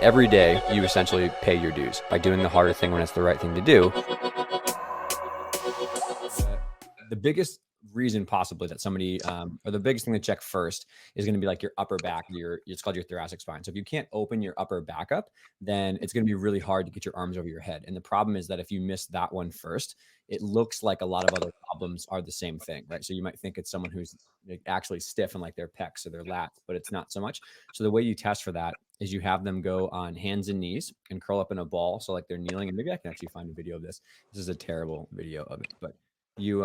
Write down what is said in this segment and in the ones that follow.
Every day, you essentially pay your dues by doing the harder thing when it's the right thing to do. The biggest reason possibly that somebody, or the biggest thing to check first is going to be like your upper back, it's called your thoracic spine. So if you can't open your upper back up, then it's going to be really hard to get your arms over your head. And the problem is that if you miss that one first, it looks like a lot of other problems are the same thing, right? So you might think it's someone who's like actually stiff in like their pecs or their lats, but it's not so much. So the way you test for that is you have them go on hands and knees and curl up in a ball. So like they're kneeling, and maybe I can actually find a video of this. This is a terrible video of it, but you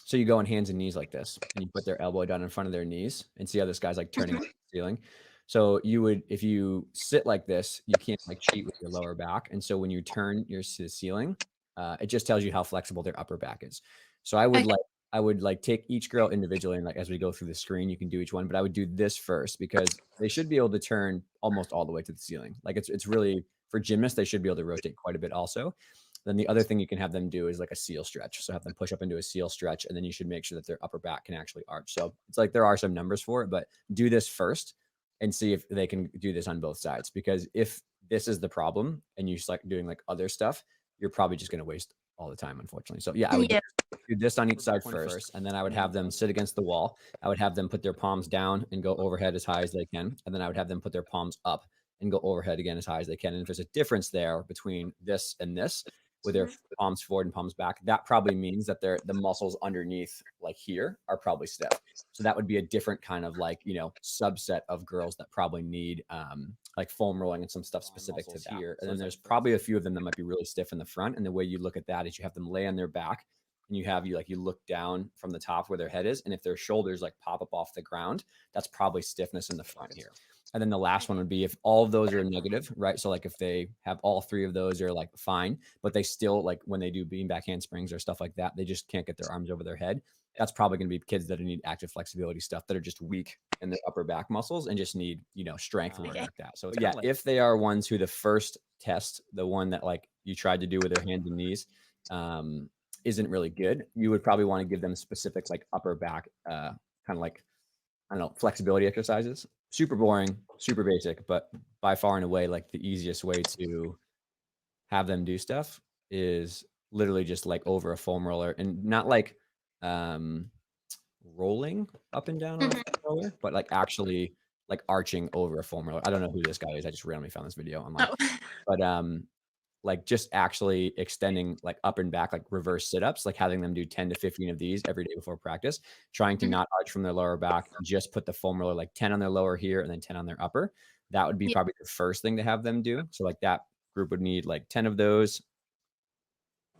so you go on hands and knees like this, and you put their elbow down in front of their knees, and see how this guy's like turning up the ceiling. So you would, if you sit like this, you can't like cheat with your lower back, and so when you turn yours to the ceiling, it just tells you how flexible their upper back is. So I would like take each girl individually, and like as we go through the screen, you can do each one, but I would do this first because they should be able to turn almost all the way to the ceiling. Like it's really, for gymnasts, they should be able to rotate quite a bit also. Then the other thing you can have them do is like a seal stretch. So have them push up into a seal stretch, and then you should make sure that their upper back can actually arch. So it's like there are some numbers for it, but do this first and see if they can do this on both sides. Because if this is the problem and you start doing like other stuff, you're probably just going to waste all the time, unfortunately. So yeah, I would do this on each side first, and then I would have them sit against the wall. I would have them put their palms down and go overhead as high as they can. And then I would have them put their palms up and go overhead again as high as they can. And if there's a difference there between this and this, with their palms forward and palms back, that probably means that the muscles underneath like here are probably stiff. So that would be a different kind of like, subset of girls that probably need like foam rolling and some stuff specific to that. Here. And then there's probably a few of them that might be really stiff in the front. And the way you look at that is you have them lay on their back, and you look down from the top where their head is. And if their shoulders like pop up off the ground, that's probably stiffness in the front here. And then the last one would be if all of those are negative, right? So like if they have all three of those are like fine, but they still like when they do bean back handsprings or stuff like that, they just can't get their arms over their head. That's probably going to be kids that need active flexibility stuff that are just weak in their upper back muscles and just need, strength work like that. So yeah, if they are ones who the first test, the one that like you tried to do with their hands and knees, isn't really good, you would probably want to give them specific like upper back, kind of like, I don't know, flexibility exercises. Super boring, super basic, but by far and away, like the easiest way to have them do stuff is literally just like over a foam roller, and not like rolling up and down on a foam roller, but like actually like arching over a foam roller. I don't know who this guy is. I just randomly found this video online. But like just actually extending like up and back, like reverse sit-ups, like having them do 10 to 15 of these every day before practice, trying to not arch from their lower back, just put the foam roller like 10 on their lower here and then 10 on their upper. That would be probably the first thing to have them do. So like that group would need like 10 of those.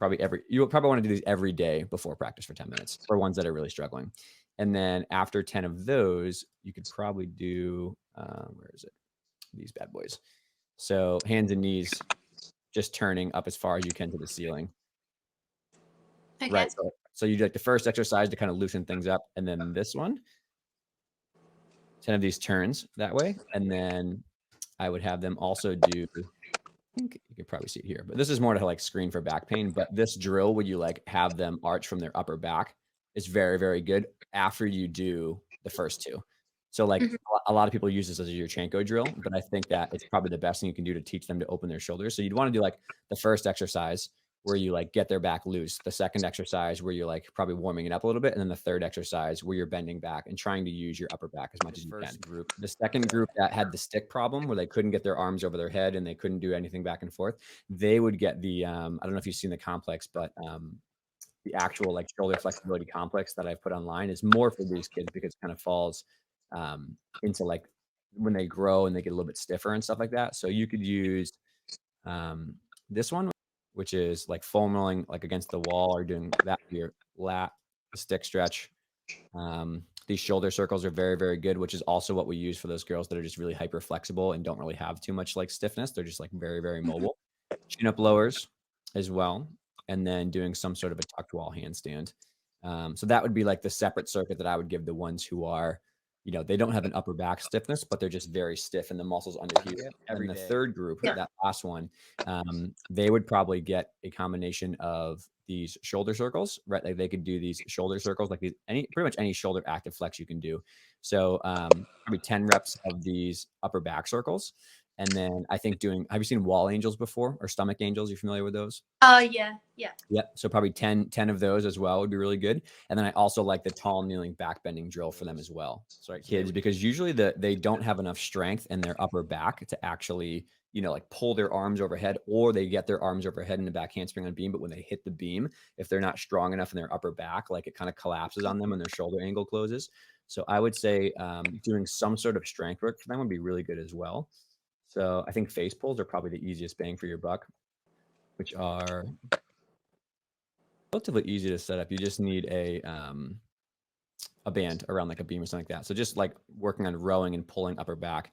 You would probably want to do these every day before practice for 10 minutes for ones that are really struggling. And then after 10 of those, you could probably do, where is it? These bad boys. So hands and knees, just turning up as far as you can to the ceiling. Okay. Right. So you do like the first exercise to kind of loosen things up. And then this one, 10 of these turns that way. And then I would have them also do, I think you can probably see it here, but this is more to like screen for back pain. But this drill, would you like have them arch from their upper back, is very, very good after you do the first two. So like a lot of people use this as a Yurchenko drill, but I think that it's probably the best thing you can do to teach them to open their shoulders. So you'd want to do like the first exercise where you like get their back loose, the second exercise where you're like probably warming it up a little bit, and then the third exercise where you're bending back and trying to use your upper back as much as you can. The second group that had the stick problem where they couldn't get their arms over their head and they couldn't do anything back and forth, they would get the, I don't know if you've seen the complex, but the actual like shoulder flexibility complex that I've put online is more for these kids because it kind of falls into like when they grow and they get a little bit stiffer and stuff like that. So you could use this one, which is like foam rolling like against the wall, or doing that with your lat, stick stretch. These shoulder circles are very, very good, which is also what we use for those girls that are just really hyper flexible and don't really have too much like stiffness. They're just like very, very mobile. Chin up lowers as well. And then doing some sort of a tucked wall handstand. So that would be like the separate circuit that I would give the ones who are, they don't have an upper back stiffness, but they're just very stiff in the muscles under here. And the third group, that last one, they would probably get a combination of these shoulder circles, right? Like they could do these shoulder circles, like these, pretty much any shoulder active flex you can do. So probably 10 reps of these upper back circles. And then I think have you seen wall angels before or stomach angels? You familiar with those? Yeah, yeah. Yep. So probably 10 of those as well would be really good. And then I also like the tall kneeling back bending drill for them as well. So like kids, because usually they don't have enough strength in their upper back to actually, like pull their arms overhead, or they get their arms overhead in the back handspring on beam. But when they hit the beam, if they're not strong enough in their upper back, like it kind of collapses on them and their shoulder angle closes. So I would say doing some sort of strength work for them would be really good as well. So I think face pulls are probably the easiest bang for your buck, which are relatively easy to set up. You just need a band around like a beam or something like that. So just like working on rowing and pulling upper back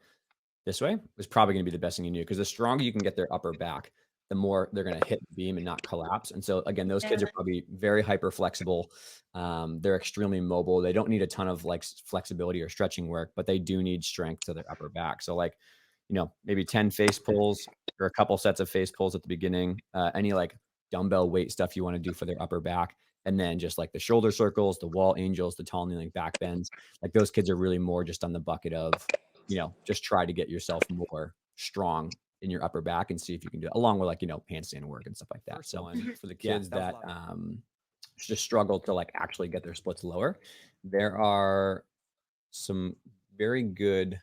this way is probably going to be the best thing you do, because the stronger you can get their upper back, the more they're going to hit the beam and not collapse. And so again, those kids are probably very hyper flexible. They're extremely mobile. They don't need a ton of like flexibility or stretching work, but they do need strength to their upper back. So like, maybe 10 face pulls or a couple sets of face pulls at the beginning, any like dumbbell weight stuff you want to do for their upper back. And then just like the shoulder circles, the wall angels, the tall kneeling back bends, like those kids are really more just on the bucket of, just try to get yourself more strong in your upper back and see if you can do it, along with like, handstand work and stuff like that. So for the kids that just struggle to like actually get their splits lower, there are some very good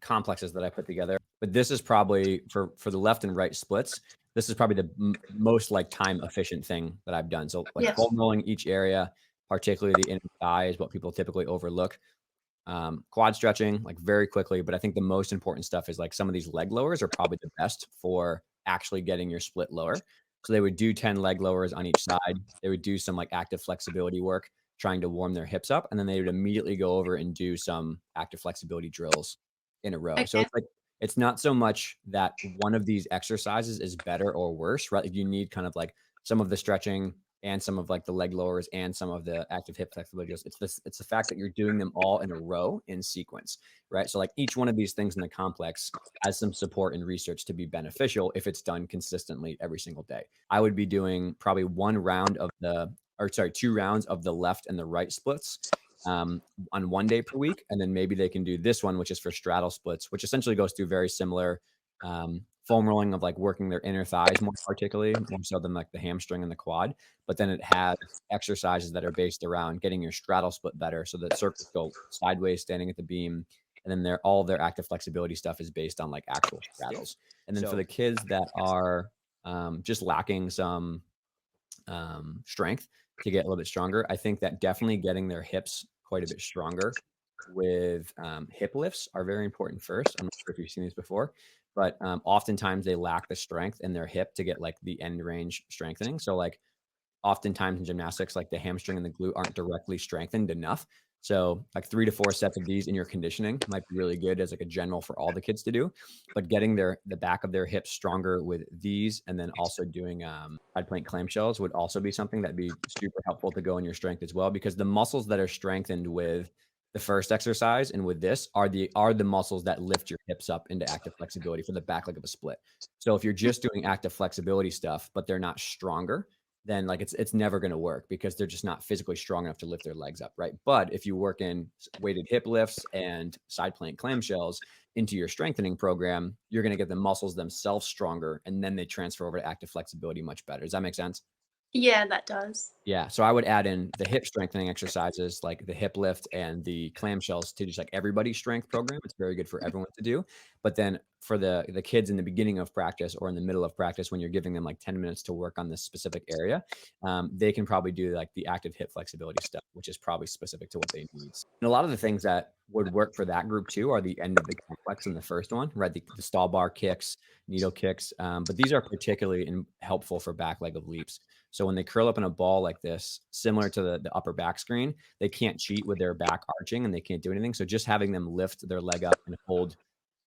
complexes that I put together. But this is probably for the left and right splits. This is probably the most like time efficient thing that I've done. So like foam rolling each area, particularly the inner thigh, is what people typically overlook. Quad stretching like very quickly, but I think the most important stuff is like some of these leg lowers are probably the best for actually getting your split lower. So they would do 10 leg lowers on each side. They would do some like active flexibility work, trying to warm their hips up, and then they would immediately go over and do some active flexibility drills in a row. So it's like it's not so much that one of these exercises is better or worse, right? You need kind of like some of the stretching and some of like the leg lowers and some of the active hip flexibility. It's the fact that you're doing them all in a row in sequence, right? So like each one of these things in the complex has some support and research to be beneficial if it's done consistently every single day. I would be doing probably 2 rounds of the left and the right splits on one day per week. And then maybe they can do this one, which is for straddle splits, which essentially goes through very similar foam rolling of like working their inner thighs more particularly, more so than like the hamstring and the quad. But then it has exercises that are based around getting your straddle split better, so that circles go sideways standing at the beam. And then all of their active flexibility stuff is based on like actual straddles. And then for the kids that are just lacking some strength to get a little bit stronger, I think that definitely getting their hips quite a bit stronger with hip lifts are very important first. I'm not sure if you've seen these before, but oftentimes they lack the strength in their hip to get like the end range strengthening. So like oftentimes in gymnastics, like the hamstring and the glute aren't directly strengthened enough. So like 3 to 4 sets of these in your conditioning might be really good as like a general for all the kids to do. But getting the back of their hips stronger with these, and then also doing side plank clamshells would also be something that'd be super helpful to go in your strength as well, because the muscles that are strengthened with the first exercise and with this are the muscles that lift your hips up into active flexibility for the back leg of a split. So if you're just doing active flexibility stuff, but they're not stronger, then like it's never going to work, because they're just not physically strong enough to lift their legs up, right? But if you work in weighted hip lifts and side plank clamshells into your strengthening program, you're going to get the muscles themselves stronger, and then they transfer over to active flexibility much better. Does that make sense? Yeah, that does. Yeah, so I would add in the hip strengthening exercises, like the hip lift and the clamshells, to just like everybody's strength program. It's very good for everyone to do. But then for the kids in the beginning of practice or in the middle of practice, when you're giving them like 10 minutes to work on this specific area, they can probably do like the active hip flexibility stuff, which is probably specific to what they need. And a lot of the things that would work for that group too are the end of the complex in the first one, right? The stall bar kicks, needle kicks. But these are particularly helpful for back leg of leaps. So when they curl up in a ball like this, similar to the upper back screen, they can't cheat with their back arching and they can't do anything. So just having them lift their leg up and hold,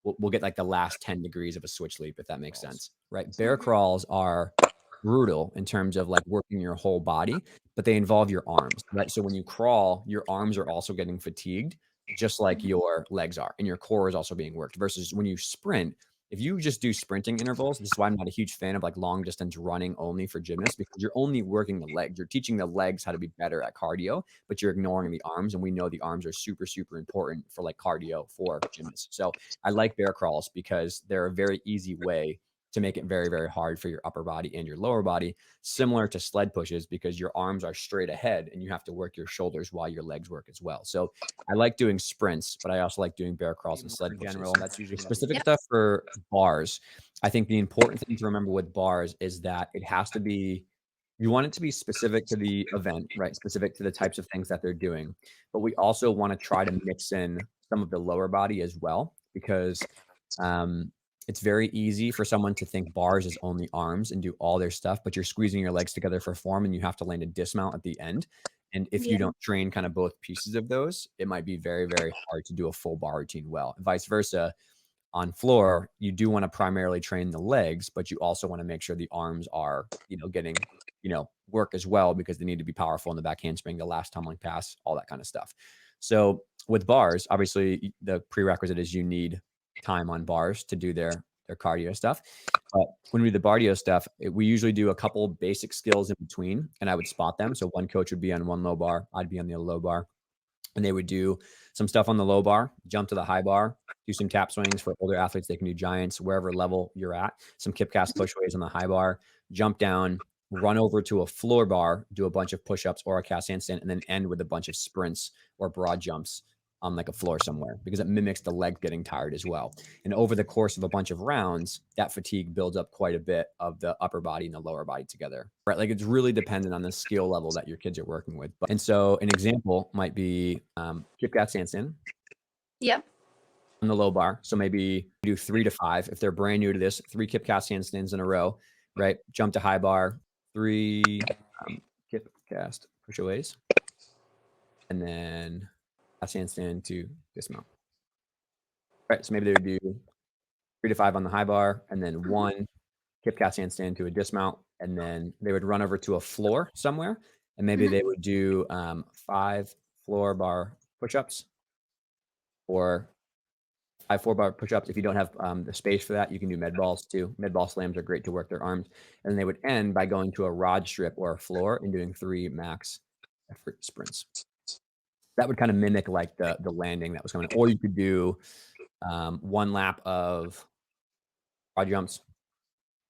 we'll get like the last 10 degrees of a switch leap, if that makes sense, right? Bear crawls are brutal in terms of like working your whole body, but they involve your arms, right? So when you crawl, your arms are also getting fatigued, just like your legs are, and your core is also being worked. Versus when you sprint, if you just do sprinting intervals, this is why I'm not a huge fan of like long distance running only for gymnasts, because you're only working the legs. You're teaching the legs how to be better at cardio, but you're ignoring the arms. And we know the arms are super, super important for like cardio for gymnasts. So I like bear crawls because they're a very easy way to make it very, very hard for your upper body and your lower body, similar to sled pushes, because your arms are straight ahead and you have to work your shoulders while your legs work as well. So I like doing sprints, but I also like doing bear crawls and sled pushes. General. That's usually specific Yep. stuff for bars. I think the important thing to remember with bars is that it has to be, you want it to be specific to the event, right? Specific to the types of things that they're doing. But we also want to try to mix in some of the lower body as well, because it's very easy for someone to think bars is only arms and do all their stuff, but you're squeezing your legs together for form and you have to land a dismount at the end. And if you Yeah. don't train kind of both pieces of those, it might be very, very hard to do a full bar routine well. And vice versa, on floor, you do want to primarily train the legs, but you also want to make sure the arms are, getting, work as well, because they need to be powerful in the back handspring, the last tumbling pass, all that kind of stuff. So with bars, obviously the prerequisite is you need time on bars to do their cardio stuff. But when we do the cardio stuff, we usually do a couple basic skills in between, and I would spot them. So one coach would be on one low bar, I'd be on the other low bar, and they would do some stuff on the low bar, jump to the high bar, do some tap swings for older athletes. They can do giants wherever level you're at, some kip cast pushways on the high bar, jump down, run over to a floor bar, do a bunch of push-ups or a cast handstand, and then end with a bunch of sprints or broad jumps on like a floor somewhere, because it mimics the leg getting tired as well. And over the course of a bunch of rounds, that fatigue builds up quite a bit of the upper body and the lower body together, right? Like it's really dependent on the skill level that your kids are working with. And so an example might be kip cast handstand Yep. on the low bar. So maybe do 3 to 5. If they're brand new to this, 3 kip cast handstands in a row, right? Jump to high bar, 3 kip cast pushaways, and then cast handstand to dismount. Right. So maybe they would do 3 to 5 on the high bar, and then 1 kip cast handstand to a dismount, and then they would run over to a floor somewhere, and maybe they would do 5 floor bar push-ups, or 5 floor bar push-ups. If you don't have the space for that, you can do med balls too. Med ball slams are great to work their arms. And then they would end by going to a rod strip or a floor and doing 3 max effort sprints. That would kind of mimic like the landing that was coming. Or you could do 1 lap of quad jumps,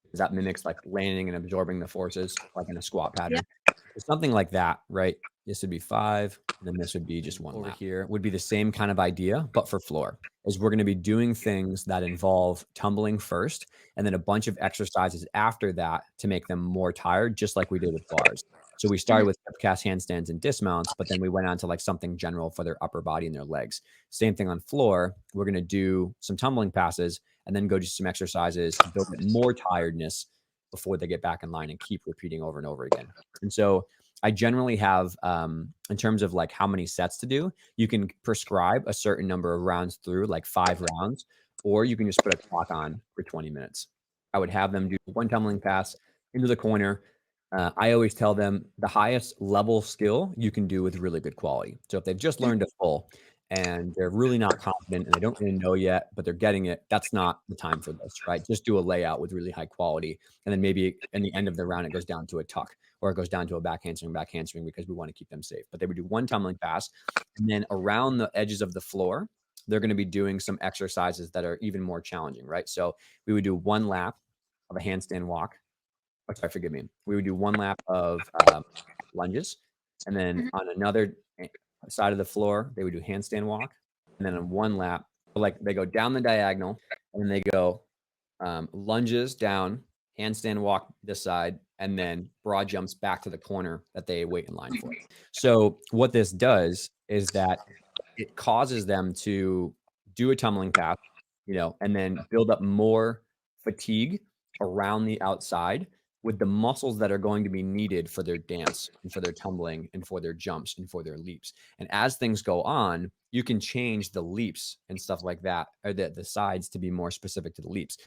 because that mimics like landing and absorbing the forces like in a squat pattern. Yep. So something like that, right? This would be 5, and then this would be just 1 lap. Here would be the same kind of idea, but for floor, is we're going to be doing things that involve tumbling first, and then a bunch of exercises after that to make them more tired, just like we did with bars. So we started with cast handstands and dismounts, but then we went on to like something general for their upper body and their legs. Same thing on floor. We're going to do some tumbling passes and then go do some exercises to build more tiredness before they get back in line, and keep repeating over and over again. And so I generally have, in terms of like how many sets to do, you can prescribe a certain number of rounds through, like 5 rounds, or you can just put a clock on for 20 minutes. I would have them do 1 tumbling pass into the corner. I always tell them the highest level skill you can do with really good quality. So if they've just learned a full and they're really not confident and they don't really know yet, but they're getting it, that's not the time for this, right? Just do a layout with really high quality. And then maybe in the end of the round, it goes down to a tuck, or it goes down to a back handspring, because we want to keep them safe. But they would do 1 tumbling pass, and then around the edges of the floor, they're going to be doing some exercises that are even more challenging, right? So we would do 1 lap of a handstand walk. Oh, sorry, forgive me. We would do 1 lap of lunges, and then on another side of the floor, they would do handstand walk, and then on 1 lap, like they go down the diagonal, and then they go lunges down, handstand walk this side, and then broad jumps back to the corner that they wait in line for. So what this does is that it causes them to do a tumbling pass, and then build up more fatigue around the outside with the muscles that are going to be needed for their dance and for their tumbling and for their jumps and for their leaps. And as things go on, you can change the leaps and stuff like that, or the sides to be more specific to the leaps.